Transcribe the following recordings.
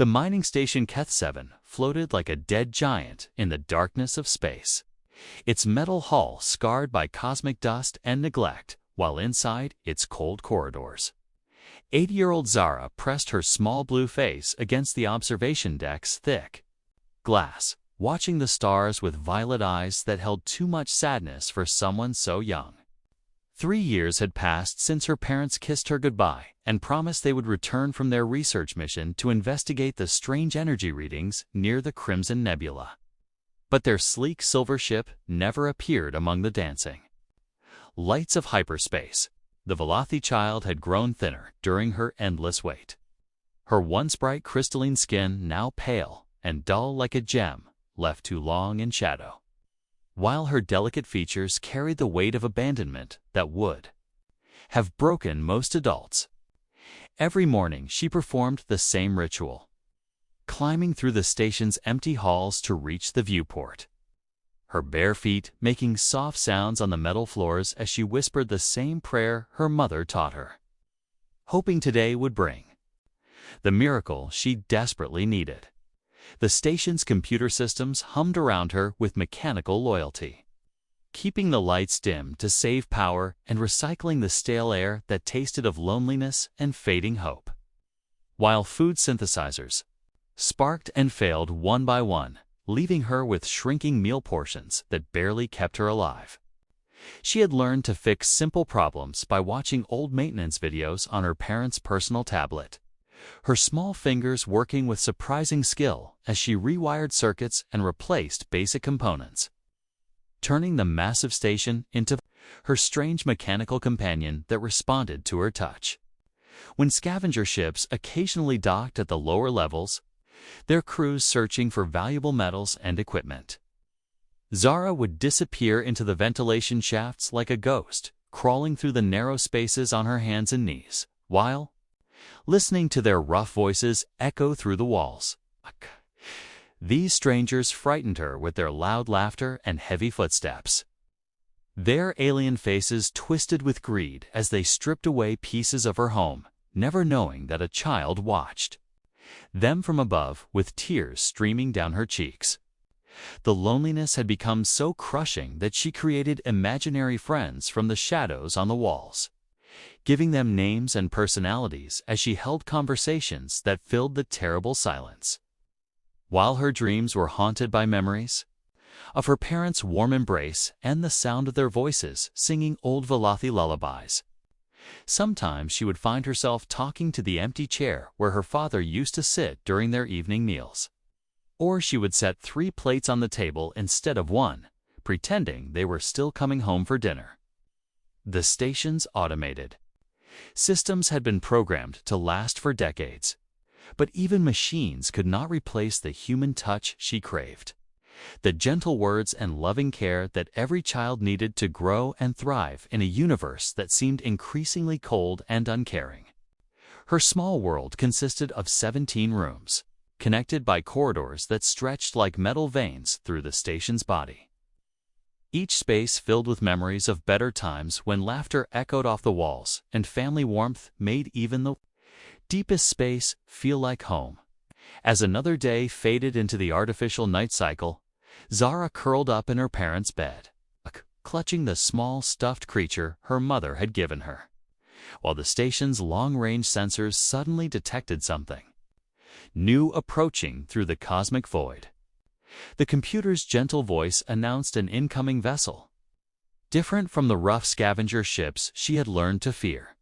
The mining station Keth-7 floated like a dead giant in the darkness of space, its metal hull scarred by cosmic dust and neglect, while inside its cold corridors. 80-year-old Zara pressed her small blue face against the observation deck's thick glass, watching the stars with violet eyes that held too much sadness for someone so young. 3 years had passed since her parents kissed her goodbye and promised they would return from their research mission to investigate the strange energy readings near the Crimson Nebula. But their sleek silver ship never appeared among the dancing lights of hyperspace. The Velothi child had grown thinner during her endless wait. Her once bright crystalline skin now pale and dull like a gem left too long in shadow, while her delicate features carried the weight of abandonment that would have broken most adults. Every morning she performed the same ritual, climbing through the station's empty halls to reach the viewport, her bare feet making soft sounds on the metal floors as she whispered the same prayer her mother taught her, hoping today would bring the miracle she desperately needed. The station's computer systems hummed around her with mechanical loyalty, keeping the lights dim to save power and recycling the stale air that tasted of loneliness and fading hope. While food synthesizers sparked and failed one by one, leaving her with shrinking meal portions that barely kept her alive. She had learned to fix simple problems by watching old maintenance videos on her parents' personal tablet, her small fingers working with surprising skill as she rewired circuits and replaced basic components, turning the massive station into her strange mechanical companion that responded to her touch. When scavenger ships occasionally docked at the lower levels, their crews searching for valuable metals and equipment, Zara would disappear into the ventilation shafts like a ghost, crawling through the narrow spaces on her hands and knees, while listening to their rough voices echo through the walls. These strangers frightened her with their loud laughter and heavy footsteps, their alien faces twisted with greed as they stripped away pieces of her home, never knowing that a child watched them from above with tears streaming down her cheeks. The loneliness had become so crushing that she created imaginary friends from the shadows on the walls, giving them names and personalities as she held conversations that filled the terrible silence. While her dreams were haunted by memories of her parents' warm embrace and the sound of their voices singing old Velothi lullabies, sometimes she would find herself talking to the empty chair where her father used to sit during their evening meals. Or she would set 3 plates on the table instead of 1, pretending they were still coming home for dinner. The station's automated systems had been programmed to last for decades, but even machines could not replace the human touch she craved, the gentle words and loving care that every child needed to grow and thrive in a universe that seemed increasingly cold and uncaring. Her small world consisted of 17 rooms, connected by corridors that stretched like metal veins through the station's body. Each space filled with memories of better times when laughter echoed off the walls and family warmth made even the deepest space feel like home. As another day faded into the artificial night cycle, Zara curled up in her parents' bed, clutching the small stuffed creature her mother had given her, while the station's long-range sensors suddenly detected something new approaching through the cosmic void. The computer's gentle voice announced an incoming vessel, different from the rough scavenger ships she had learned to fear.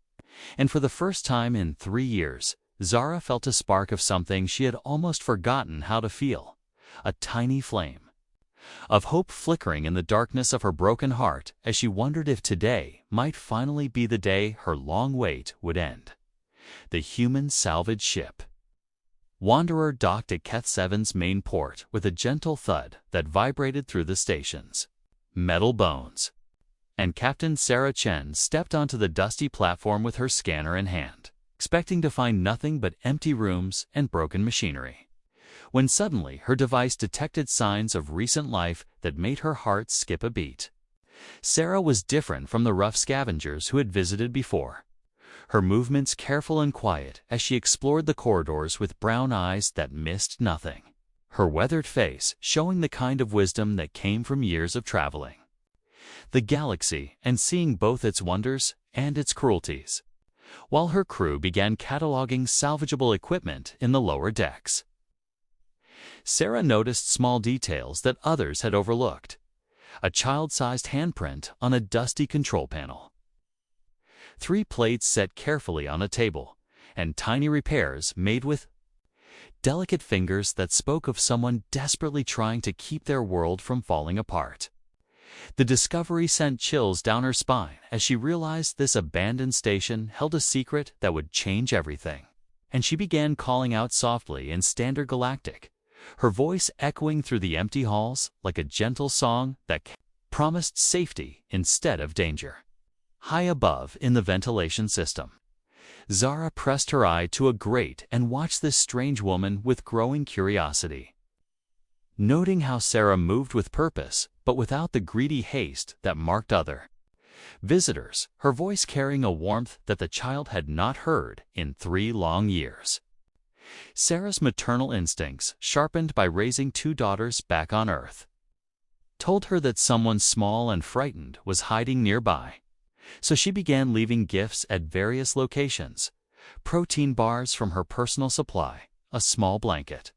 And for the first time in 3 years, Zara felt a spark of something she had almost forgotten how to feel, a tiny flame of hope flickering in the darkness of her broken heart as she wondered if today might finally be the day her long wait would end. The human salvage ship Wanderer docked at Keth-7's main port with a gentle thud that vibrated through the station's metal bones, and Captain Sarah Chen stepped onto the dusty platform with her scanner in hand, expecting to find nothing but empty rooms and broken machinery, when suddenly her device detected signs of recent life that made her heart skip a beat. Sarah was different from the rough scavengers who had visited before. her movements careful and quiet as she explored the corridors with brown eyes that missed nothing, her weathered face showing the kind of wisdom that came from years of traveling the galaxy and seeing both its wonders and its cruelties, while her crew began cataloging salvageable equipment in the lower decks. Sarah noticed small details that others had overlooked: a child-sized handprint on a dusty control panel, 3 plates set carefully on a table, and tiny repairs made with delicate fingers that spoke of someone desperately trying to keep their world from falling apart. The discovery sent chills down her spine as she realized this abandoned station held a secret that would change everything, and she began calling out softly in Standard Galactic, her voice echoing through the empty halls like a gentle song that promised safety instead of danger. High above in the ventilation system, Zara pressed her eye to a grate and watched this strange woman with growing curiosity. Noting how Sarah moved with purpose, but without the greedy haste that marked other visitors, her voice carrying a warmth that the child had not heard in 3 long years. Sarah's maternal instincts, sharpened by raising 2 daughters back on Earth, told her that someone small and frightened was hiding nearby. So she began leaving gifts at various locations: protein bars from her personal supply, a small blanket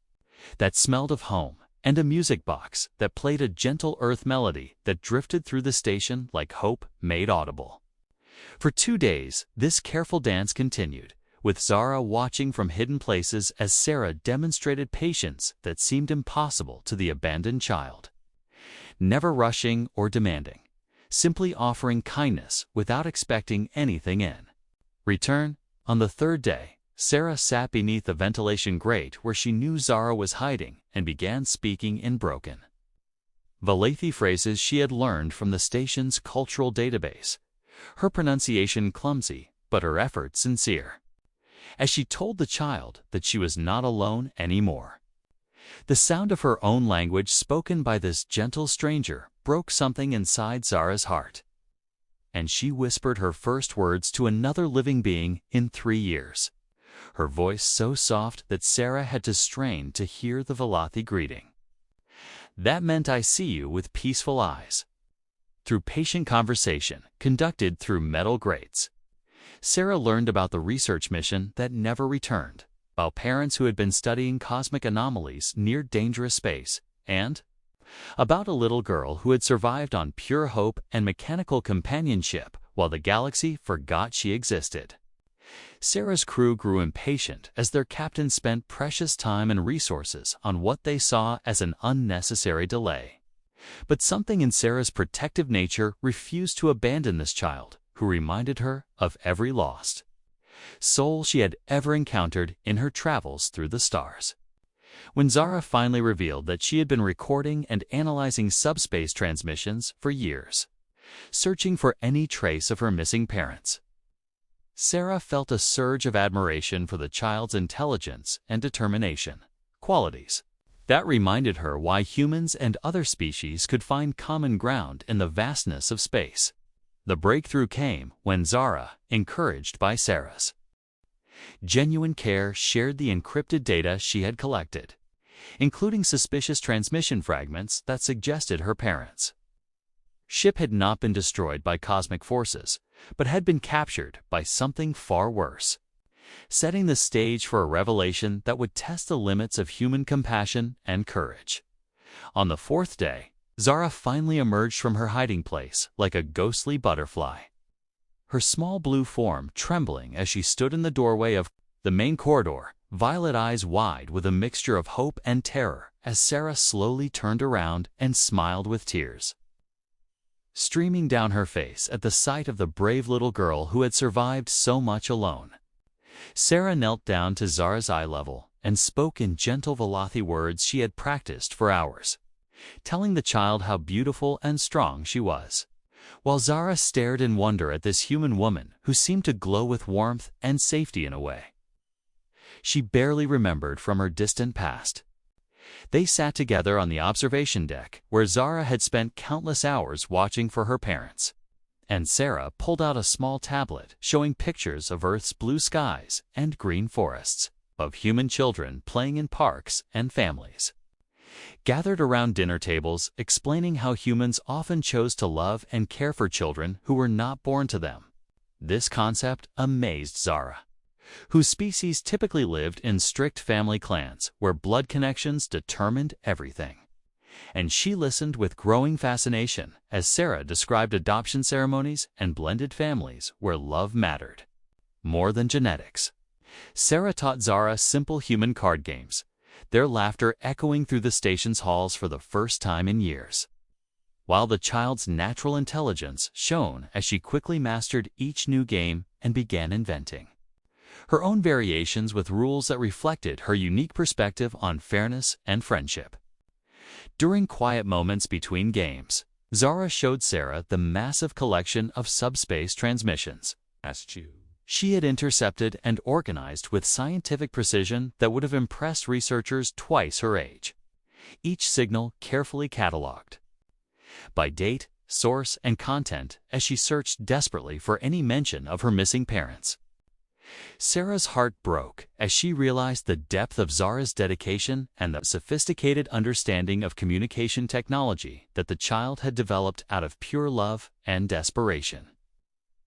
that smelled of home, and a music box that played a gentle earth melody that drifted through the station like hope made audible. For 2 days, this careful dance continued, with Zara watching from hidden places as Sarah demonstrated patience that seemed impossible to the abandoned child. Never rushing or demanding, simply offering kindness without expecting anything in return. On the 3rd day, Sarah sat beneath the ventilation grate where she knew Zara was hiding and began speaking in broken Valathi phrases she had learned from the station's cultural database, her pronunciation clumsy but her effort sincere, as she told the child that she was not alone anymore. The sound of her own language spoken by this gentle stranger broke something inside Zara's heart, and she whispered her first words to another living being in 3 years, her voice so soft that Sarah had to strain to hear the Valathi greeting. That meant, "I see you with peaceful eyes." Through patient conversation conducted through metal grates, Sarah learned about the research mission that never returned, about parents who had been studying cosmic anomalies near dangerous space, and about a little girl who had survived on pure hope and mechanical companionship while the galaxy forgot she existed. Sarah's crew grew impatient as their captain spent precious time and resources on what they saw as an unnecessary delay. But something in Sarah's protective nature refused to abandon this child, who reminded her of every lost soul she had ever encountered in her travels through the stars. When Zara finally revealed that she had been recording and analyzing subspace transmissions for years, searching for any trace of her missing parents, Sarah felt a surge of admiration for the child's intelligence and determination, qualities that reminded her why humans and other species could find common ground in the vastness of space. The breakthrough came when Zara, encouraged by Sarah's genuine care, shared the encrypted data she had collected, including suspicious transmission fragments that suggested her parents' ship had not been destroyed by cosmic forces, but had been captured by something far worse, setting the stage for a revelation that would test the limits of human compassion and courage. On the 4th day, Zara finally emerged from her hiding place like a ghostly butterfly, her small blue form trembling as she stood in the doorway of the main corridor, violet eyes wide with a mixture of hope and terror as Sarah slowly turned around and smiled with tears streaming down her face at the sight of the brave little girl who had survived so much alone. Sarah knelt down to Zara's eye level and spoke in gentle Valathi words she had practiced for hours, telling the child how beautiful and strong she was, while Zara stared in wonder at this human woman who seemed to glow with warmth and safety in a way she barely remembered from her distant past. They sat together on the observation deck where Zara had spent countless hours watching for her parents, and Sarah pulled out a small tablet showing pictures of Earth's blue skies and green forests, of human children playing in parks and families gathered around dinner tables explaining how humans often chose to love and care for children who were not born to them. This concept amazed Zara, whose species typically lived in strict family clans where blood connections determined everything. And she listened with growing fascination as Sarah described adoption ceremonies and blended families where love mattered more than genetics. Sarah taught Zara simple human card games, their laughter echoing through the station's halls for the first time in years, while the child's natural intelligence shone as she quickly mastered each new game and began inventing her own variations with rules that reflected her unique perspective on fairness and friendship. During quiet moments between games, Zara showed Sarah the massive collection of subspace transmissions she had intercepted and organized with scientific precision that would have impressed researchers twice her age, each signal carefully cataloged by date, source, and content as she searched desperately for any mention of her missing parents. Sarah's heart broke as she realized the depth of Zara's dedication and the sophisticated understanding of communication technology that the child had developed out of pure love and desperation,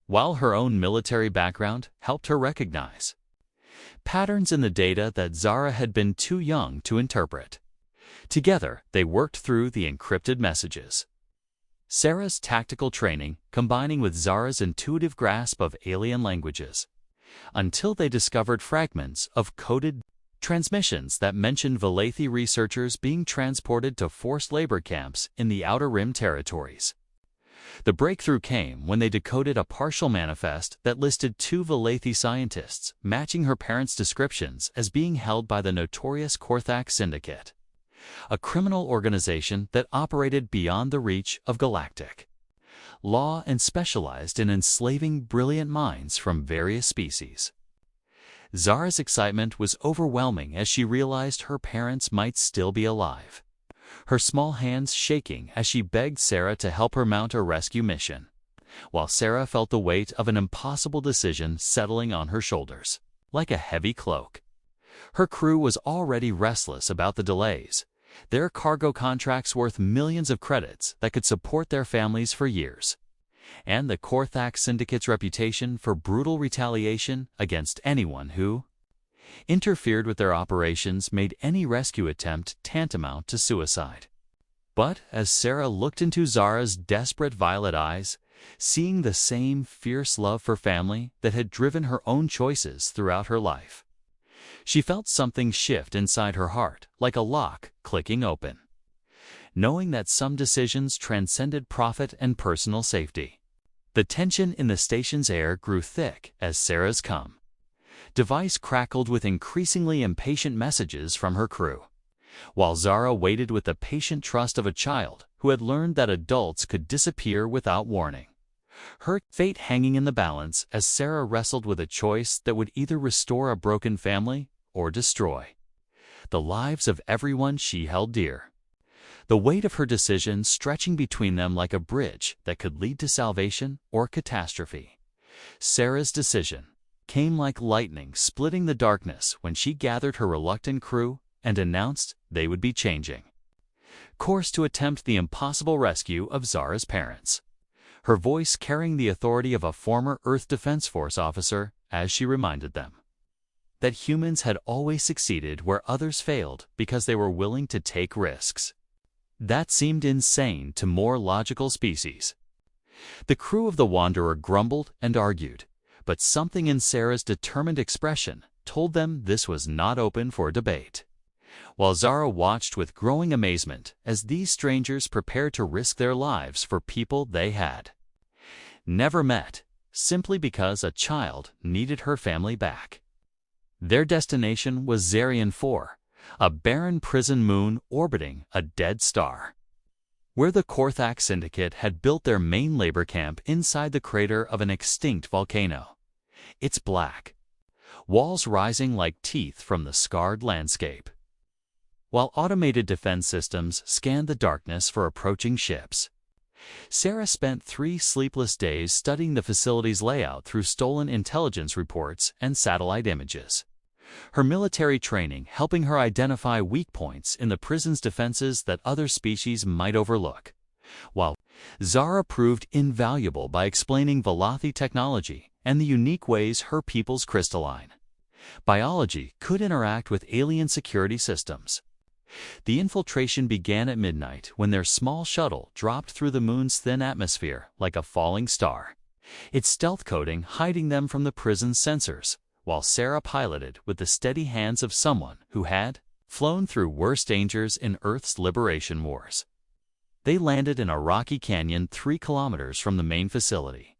while her own military background helped her recognize patterns in the data that Zara had been too young to interpret. Together, they worked through the encrypted messages, Sarah's tactical training combining with Zara's intuitive grasp of alien languages, until they discovered fragments of coded transmissions that mentioned Valathi researchers being transported to forced labor camps in the Outer Rim territories. The breakthrough came when they decoded a partial manifest that listed 2 Valathi scientists matching her parents' descriptions as being held by the notorious Korthak Syndicate, a criminal organization that operated beyond the reach of galactic law and specialized in enslaving brilliant minds from various species. Zara's excitement was overwhelming as she realized her parents might still be alive, her small hands shaking as she begged Sarah to help her mount a rescue mission, while Sarah felt the weight of an impossible decision settling on her shoulders like a heavy cloak. Her crew was already restless about the delays, their cargo contracts worth millions of credits that could support their families for years, and the Korthak Syndicate's reputation for brutal retaliation against anyone who interfered with their operations made any rescue attempt tantamount to suicide. But as Sarah looked into Zara's desperate violet eyes, seeing the same fierce love for family that had driven her own choices throughout her life, she felt something shift inside her heart, like a lock clicking open, knowing that some decisions transcended profit and personal safety. The tension in the station's air grew thick as Sarah's device crackled with increasingly impatient messages from her crew, while Zara waited with the patient trust of a child who had learned that adults could disappear without warning, her fate hanging in the balance as Sarah wrestled with a choice that would either restore a broken family or destroy the lives of everyone she held dear. The weight of her decision stretching between them like a bridge that could lead to salvation or catastrophe. Sarah's decision came like lightning splitting the darkness when she gathered her reluctant crew and announced they would be changing course to attempt the impossible rescue of Zara's parents, her voice carrying the authority of a former Earth Defense Force officer as she reminded them that humans had always succeeded where others failed because they were willing to take risks that seemed insane to more logical species. The crew of the Wanderer grumbled and argued, but something in Sarah's determined expression told them this was not open for debate, while Zara watched with growing amazement as these strangers prepared to risk their lives for people they had never met, simply because a child needed her family back. Their destination was Zarian 4, a barren prison moon orbiting a dead star, where the Korthak Syndicate had built their main labor camp inside the crater of an extinct volcano, its black walls rising like teeth from the scarred landscape, while automated defense systems scanned the darkness for approaching ships. Sarah spent 3 sleepless days studying the facility's layout through stolen intelligence reports and satellite images. Her military training helping her identify weak points in the prison's defenses that other species might overlook, while Zara proved invaluable by explaining Velothi technology and the unique ways her people's crystalline biology could interact with alien security systems. The infiltration began at midnight when their small shuttle dropped through the moon's thin atmosphere like a falling star, its stealth coating hiding them from the prison's sensors, while Sarah piloted with the steady hands of someone who had flown through worse dangers in Earth's liberation wars. They landed in a rocky canyon 3 kilometers from the main facility,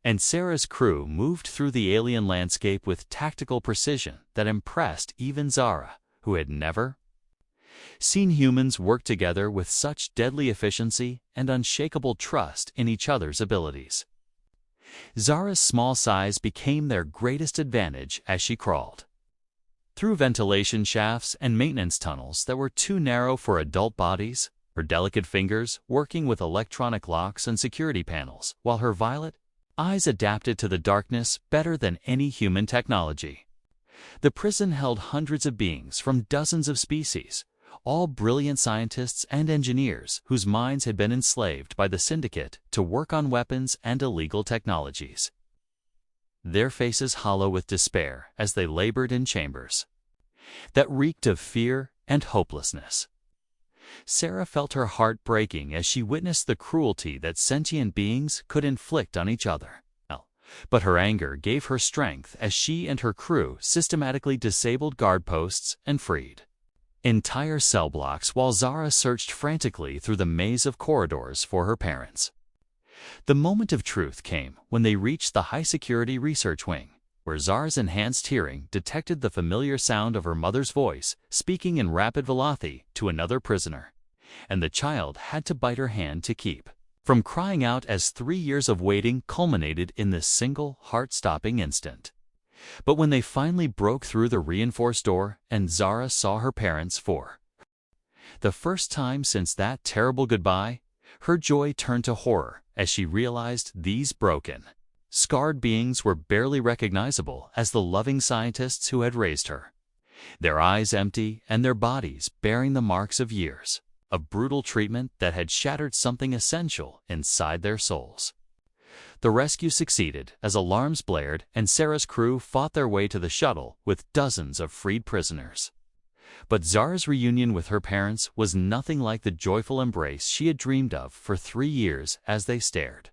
and Sarah's crew moved through the alien landscape with tactical precision that impressed even Zara, who had never seen humans work together with such deadly efficiency and unshakable trust in each other's abilities. Zara's small size became their greatest advantage as she crawled through ventilation shafts and maintenance tunnels that were too narrow for adult bodies, her delicate fingers working with electronic locks and security panels, while her violet eyes adapted to the darkness better than any human technology. The prison held hundreds of beings from dozens of species, all brilliant scientists and engineers whose minds had been enslaved by the syndicate to work on weapons and illegal technologies. Their faces hollow with despair as they labored in chambers that reeked of fear and hopelessness. Sarah felt her heart breaking as she witnessed the cruelty that sentient beings could inflict on each other. But her anger gave her strength as she and her crew systematically disabled guard posts and freed entire cell blocks while Zara searched frantically through the maze of corridors for her parents. The moment of truth came when they reached the high-security research wing, where Zara's enhanced hearing detected the familiar sound of her mother's voice speaking in rapid Velothi to another prisoner, and the child had to bite her hand to keep from crying out as 3 years of waiting culminated in this single heart-stopping instant. But when they finally broke through the reinforced door and Zara saw her parents for the first time since that terrible goodbye, her joy turned to horror as she realized these broken, scarred beings were barely recognizable as the loving scientists who had raised her, their eyes empty and their bodies bearing the marks of years of brutal treatment that had shattered something essential inside their souls. The rescue succeeded as alarms blared and Sarah's crew fought their way to the shuttle with dozens of freed prisoners. But Zara's reunion with her parents was nothing like the joyful embrace she had dreamed of for 3 years as they stared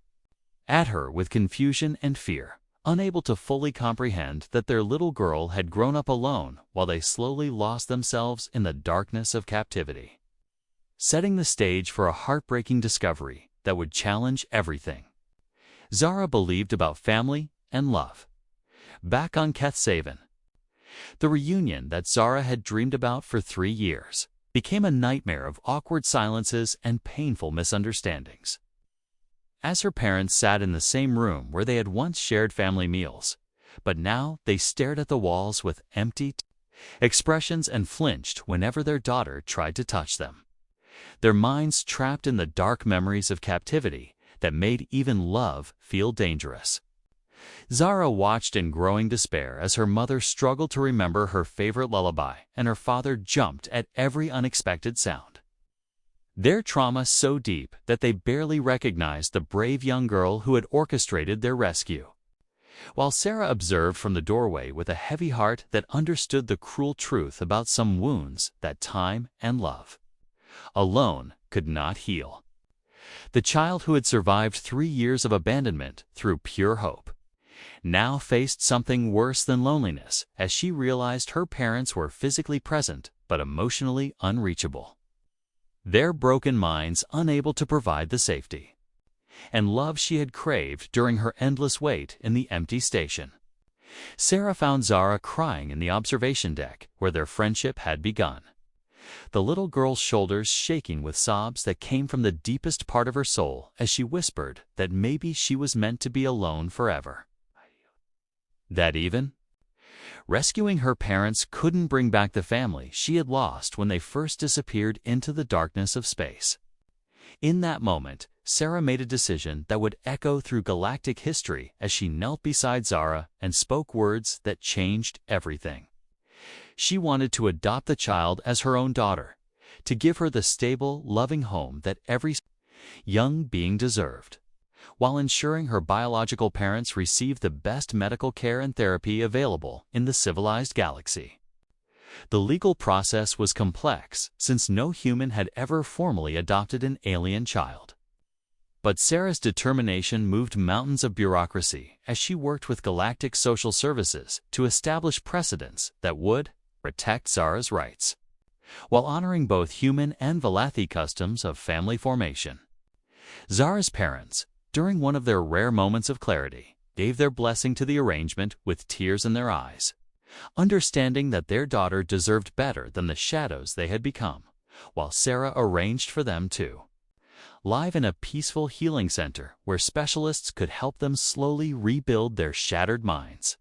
at her with confusion and fear, unable to fully comprehend that their little girl had grown up alone while they slowly lost themselves in the darkness of captivity, setting the stage for a heartbreaking discovery that would challenge everything Zara believed about family and love. Back on Kethsaven, the reunion that Zara had dreamed about for 3 years became a nightmare of awkward silences and painful misunderstandings. As her parents sat in the same room where they had once shared family meals, but now they stared at the walls with empty expressions and flinched whenever their daughter tried to touch them, their minds trapped in the dark memories of captivity that made even love feel dangerous. Zara watched in growing despair as her mother struggled to remember her favorite lullaby and her father jumped at every unexpected sound, their trauma so deep that they barely recognized the brave young girl who had orchestrated their rescue. While Sarah observed from the doorway with a heavy heart that understood the cruel truth about some wounds that time and love alone could not heal. The child who had survived 3 years of abandonment through pure hope now faced something worse than loneliness as she realized her parents were physically present but emotionally unreachable, their broken minds unable to provide the safety and love she had craved during her endless wait in the empty station. Sarah found Zara crying in the observation deck where their friendship had begun, the little girl's shoulders shaking with sobs that came from the deepest part of her soul as she whispered that maybe she was meant to be alone forever. That even rescuing her parents couldn't bring back the family she had lost when they first disappeared into the darkness of space. In that moment, Sarah made a decision that would echo through galactic history as she knelt beside Zara and spoke words that changed everything. She wanted to adopt the child as her own daughter, to give her the stable, loving home that every young being deserved, while ensuring her biological parents received the best medical care and therapy available in the civilized galaxy. The legal process was complex since no human had ever formally adopted an alien child. But Sarah's determination moved mountains of bureaucracy as she worked with galactic social services to establish precedents that would protect Zara's rights, while honoring both human and Valathi customs of family formation. Zara's parents, during one of their rare moments of clarity, gave their blessing to the arrangement with tears in their eyes, understanding that their daughter deserved better than the shadows they had become, while Sarah arranged for them to live in a peaceful healing center where specialists could help them slowly rebuild their shattered minds.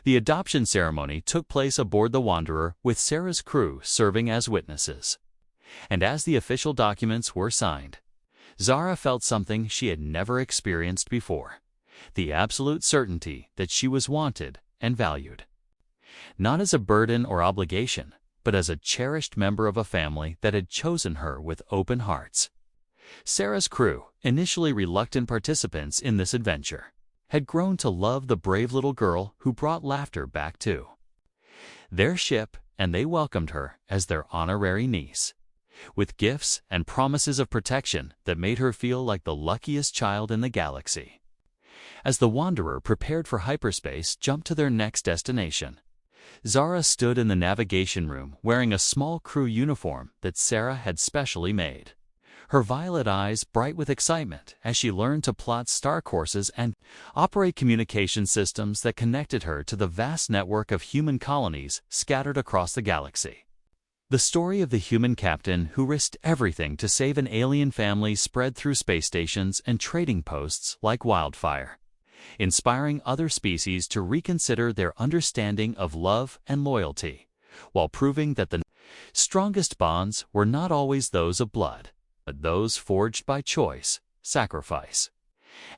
The adoption ceremony took place aboard the Wanderer with Sarah's crew serving as witnesses. And as the official documents were signed, Zara felt something she had never experienced before: the absolute certainty that she was wanted and valued. Not as a burden or obligation, but as a cherished member of a family that had chosen her with open hearts. Sarah's crew, initially reluctant participants in this adventure, had grown to love the brave little girl who brought laughter back to their ship, and they welcomed her as their honorary niece, with gifts and promises of protection that made her feel like the luckiest child in the galaxy. As the Wanderer prepared for hyperspace jump to their next destination, Zara stood in the navigation room wearing a small crew uniform that Sarah had specially made, her violet eyes bright with excitement as she learned to plot star courses and operate communication systems that connected her to the vast network of human colonies scattered across the galaxy. The story of the human captain who risked everything to save an alien family spread through space stations and trading posts like wildfire, inspiring other species to reconsider their understanding of love and loyalty, while proving that the strongest bonds were not always those of blood, but those forged by choice, sacrifice,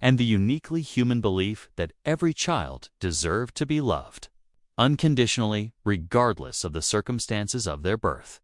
and the uniquely human belief that every child deserved to be loved unconditionally, regardless of the circumstances of their birth.